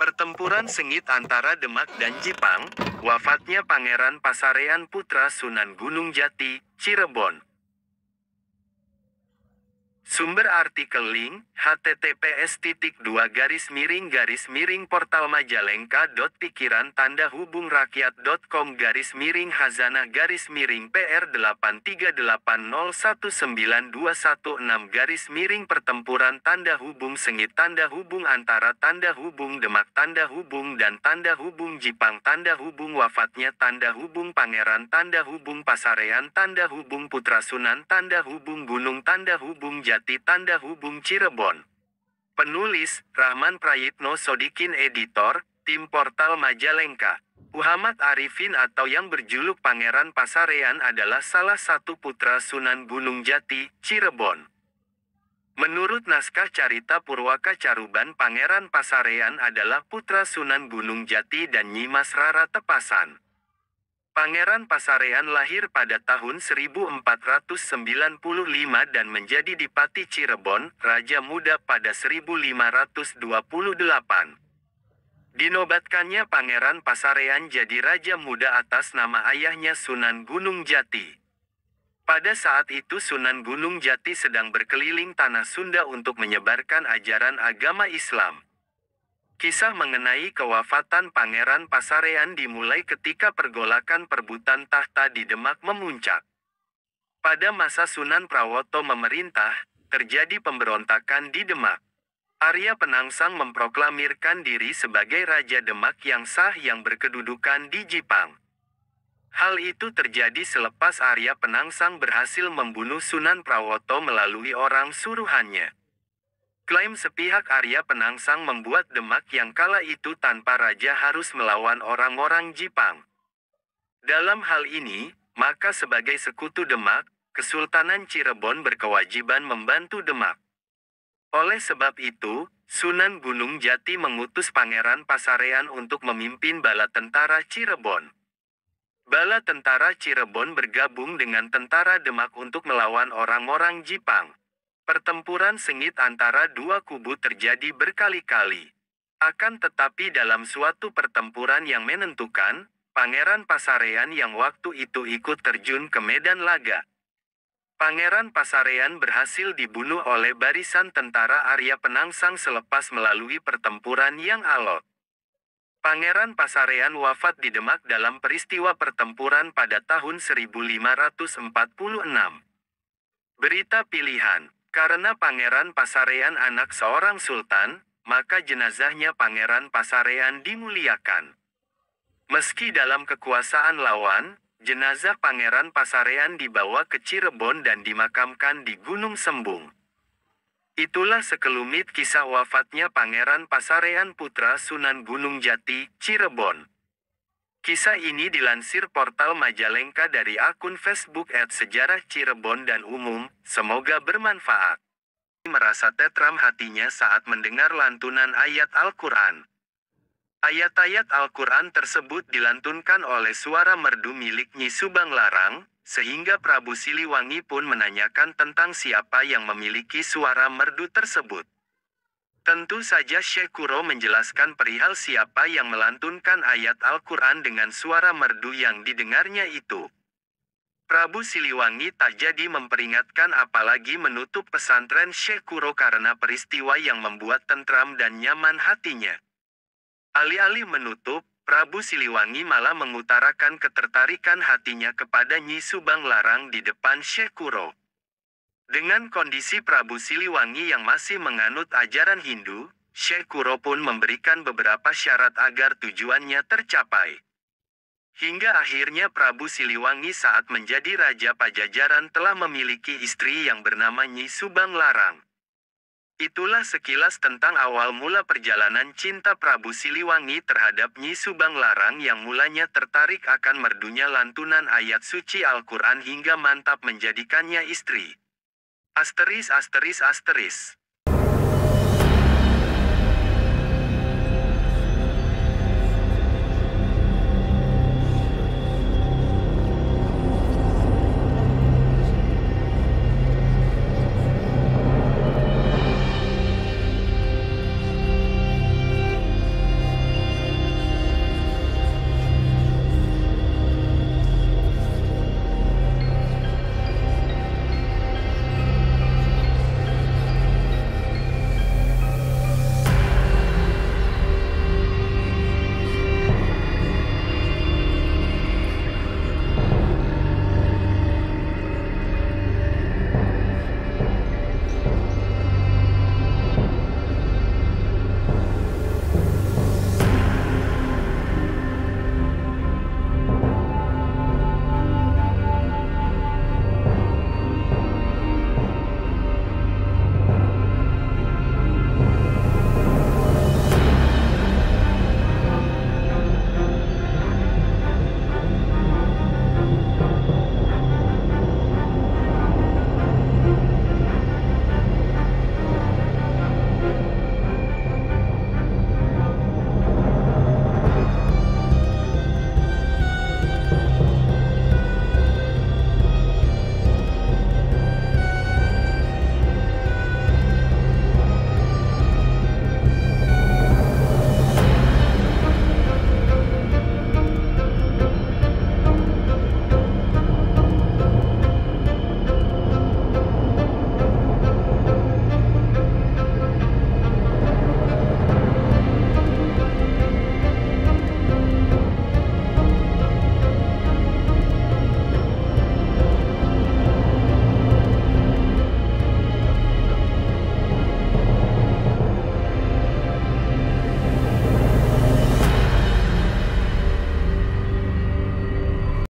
Pertempuran sengit antara Demak dan Jipang, wafatnya Pangeran Pasarean putra Sunan Gunung Jati, Cirebon. Sumber artikel link, https://pr.pikiran-hubung-rakyat.com/miring-hazana-miring pertempuran tanda hubung sengit tanda hubung antara tanda hubung Demak tanda hubung dan tanda hubung Jipang tanda hubung wafatnya tanda hubung Pangeran tanda hubung Pasarean tanda hubung putra Sunan tanda hubung Gunung tanda hubung Jati tanda hubung Cirebon. Penulis, Rahman Prayitno Sodikin Editor, Tim Portal Majalengka. Muhammad Arifin atau yang berjuluk Pangeran Pasarean adalah salah satu putra Sunan Gunung Jati, Cirebon. Menurut naskah Carita Purwaka Caruban Pangeran Pasarean adalah putra Sunan Gunung Jati dan Nyi Mas Rara Tepasan. Pangeran Pasarean lahir pada tahun 1495 dan menjadi Dipati Cirebon, Raja Muda pada 1528. Dinobatkannya Pangeran Pasarean jadi Raja Muda atas nama ayahnya Sunan Gunung Jati. Pada saat itu Sunan Gunung Jati sedang berkeliling tanah Sunda untuk menyebarkan ajaran agama Islam. Kisah mengenai kewafatan Pangeran Pasarean dimulai ketika pergolakan perebutan tahta di Demak memuncak. Pada masa Sunan Prawoto memerintah, terjadi pemberontakan di Demak. Arya Penangsang memproklamirkan diri sebagai Raja Demak yang sah yang berkedudukan di Jipang. Hal itu terjadi selepas Arya Penangsang berhasil membunuh Sunan Prawoto melalui orang suruhannya. Klaim sepihak Arya Penangsang membuat Demak yang kala itu tanpa raja harus melawan orang-orang Jipang. Dalam hal ini, maka sebagai sekutu Demak, Kesultanan Cirebon berkewajiban membantu Demak. Oleh sebab itu, Sunan Gunung Jati mengutus Pangeran Pasarean untuk memimpin bala tentara Cirebon. Bala tentara Cirebon bergabung dengan tentara Demak untuk melawan orang-orang Jipang. Pertempuran sengit antara dua kubu terjadi berkali-kali. Akan tetapi dalam suatu pertempuran yang menentukan, Pangeran Pasarean yang waktu itu ikut terjun ke medan laga. Pangeran Pasarean berhasil dibunuh oleh barisan tentara Arya Penangsang selepas melalui pertempuran yang alot. Pangeran Pasarean wafat di Demak dalam peristiwa pertempuran pada tahun 1546. Berita pilihan. Karena Pangeran Pasarean anak seorang sultan, maka jenazahnya Pangeran Pasarean dimuliakan. Meski dalam kekuasaan lawan, jenazah Pangeran Pasarean dibawa ke Cirebon dan dimakamkan di Gunung Sembung. Itulah sekelumit kisah wafatnya Pangeran Pasarean putra Sunan Gunung Jati, Cirebon. Kisah ini dilansir portal Majalengka dari akun Facebook @sejarah Cirebon dan umum, semoga bermanfaat. Merasa tetram hatinya saat mendengar lantunan ayat Al-Quran. Ayat-ayat Al-Quran tersebut dilantunkan oleh suara merdu milik Nyi Subang Larang, sehingga Prabu Siliwangi pun menanyakan tentang siapa yang memiliki suara merdu tersebut. Tentu saja Syekh Kuro menjelaskan perihal siapa yang melantunkan ayat Al-Quran dengan suara merdu yang didengarnya itu. Prabu Siliwangi tak jadi memperingatkan apalagi menutup pesantren Syekh Kuro karena peristiwa yang membuat tentram dan nyaman hatinya. Alih-alih menutup, Prabu Siliwangi malah mengutarakan ketertarikan hatinya kepada Nyi Subang Larang di depan Syekh Kuro. Dengan kondisi Prabu Siliwangi yang masih menganut ajaran Hindu, Syekh Kuro pun memberikan beberapa syarat agar tujuannya tercapai. Hingga akhirnya Prabu Siliwangi saat menjadi Raja Pajajaran telah memiliki istri yang bernama Nyi Subang Larang. Itulah sekilas tentang awal mula perjalanan cinta Prabu Siliwangi terhadap Nyi Subang Larang yang mulanya tertarik akan merdunya lantunan ayat suci Al-Quran hingga mantap menjadikannya istri. ******